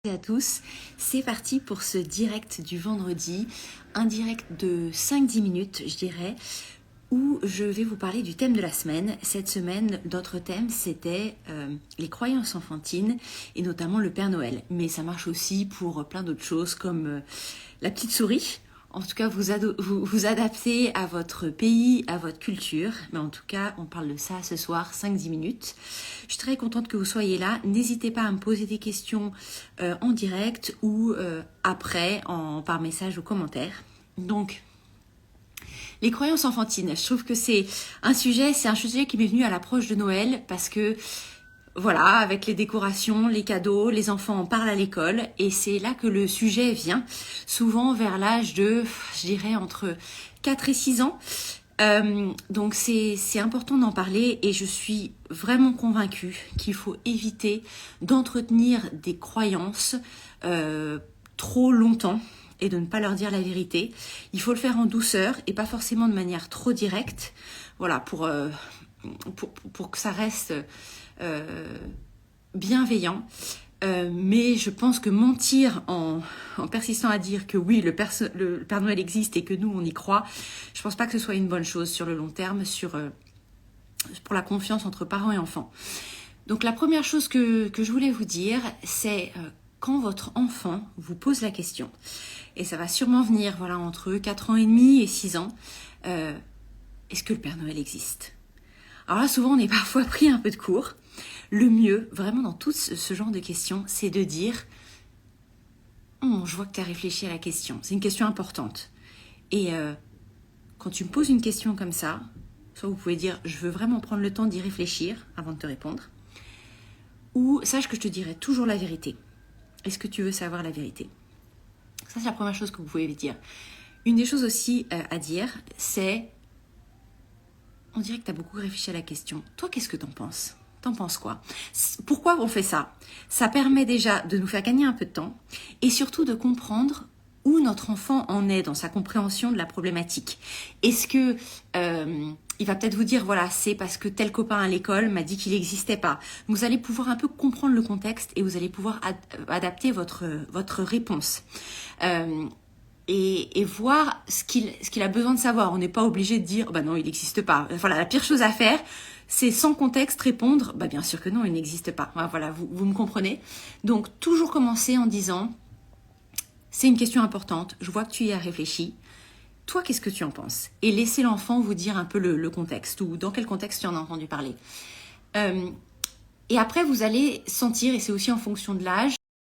À tous, c'est parti pour ce direct du vendredi, un direct de 5-10 minutes je dirais, où je vais vous parler du thème de la semaine. Cette semaine, notre thème c'était les croyances enfantines et notamment le Père Noël. Mais ça marche aussi pour plein d'autres choses comme la petite souris. En tout cas, vous adaptez à votre pays, à votre culture. Mais en tout cas, on parle de ça ce soir, 5-10 minutes. Je suis très contente que vous soyez là. N'hésitez pas à me poser des questions en direct ou après par message ou commentaire. Donc, les croyances enfantines. Je trouve que c'est un sujet qui m'est venu à l'approche de Noël parce que voilà, avec les décorations, les cadeaux, les enfants en parlent à l'école et c'est là que le sujet vient, souvent vers l'âge de, je dirais, entre 4 et 6 ans. Donc c'est important d'en parler et je suis vraiment convaincue qu'il faut éviter d'entretenir des croyances trop longtemps et de ne pas leur dire la vérité. Il faut le faire en douceur et pas forcément de manière trop directe, voilà, pour que ça reste bienveillant. Mais je pense que mentir en persistant à dire que oui, le Père Noël existe et que nous, on y croit, je pense pas que ce soit une bonne chose sur le long terme, pour la confiance entre parents et enfants. Donc la première chose que je voulais vous dire, c'est quand votre enfant vous pose la question, et ça va sûrement venir voilà, entre 4 ans et demi et 6 ans, est-ce que le Père Noël existe ? Alors là, souvent, on est parfois pris un peu de court. Le mieux, vraiment dans tout ce genre de questions, c'est de dire « Je vois que tu as réfléchi à la question. C'est une question importante. » Et quand tu me poses une question comme ça, soit vous pouvez dire « Je veux vraiment prendre le temps d'y réfléchir avant de te répondre. » Ou sache que je te dirai toujours la vérité. Est-ce que tu veux savoir la vérité ? Ça, c'est la première chose que vous pouvez dire. Une des choses aussi à dire, c'est on dirait que tu as beaucoup réfléchi à la question. Toi, qu'est-ce que t'en penses ? T'en penses quoi ? Pourquoi on fait ça ? Ça permet déjà de nous faire gagner un peu de temps et surtout de comprendre où notre enfant en est dans sa compréhension de la problématique. Est-ce que il va peut-être vous dire, voilà, c'est parce que tel copain à l'école m'a dit qu'il n'existait pas. Vous allez pouvoir un peu comprendre le contexte et vous allez pouvoir adapter votre réponse. Et voir ce qu'il a besoin de savoir. On n'est pas obligé de dire, bah non, il n'existe pas. Voilà, la pire chose à faire, c'est sans contexte répondre, bah bien sûr que non, il n'existe pas. Voilà, vous me comprenez. Donc, toujours commencer en disant, c'est une question importante, je vois que tu y as réfléchi. Toi, qu'est-ce que tu en penses ? Et laissez l'enfant vous dire un peu le contexte, ou dans quel contexte tu en as entendu parler. Et après, vous allez sentir, et c'est aussi en fonction de l'âge,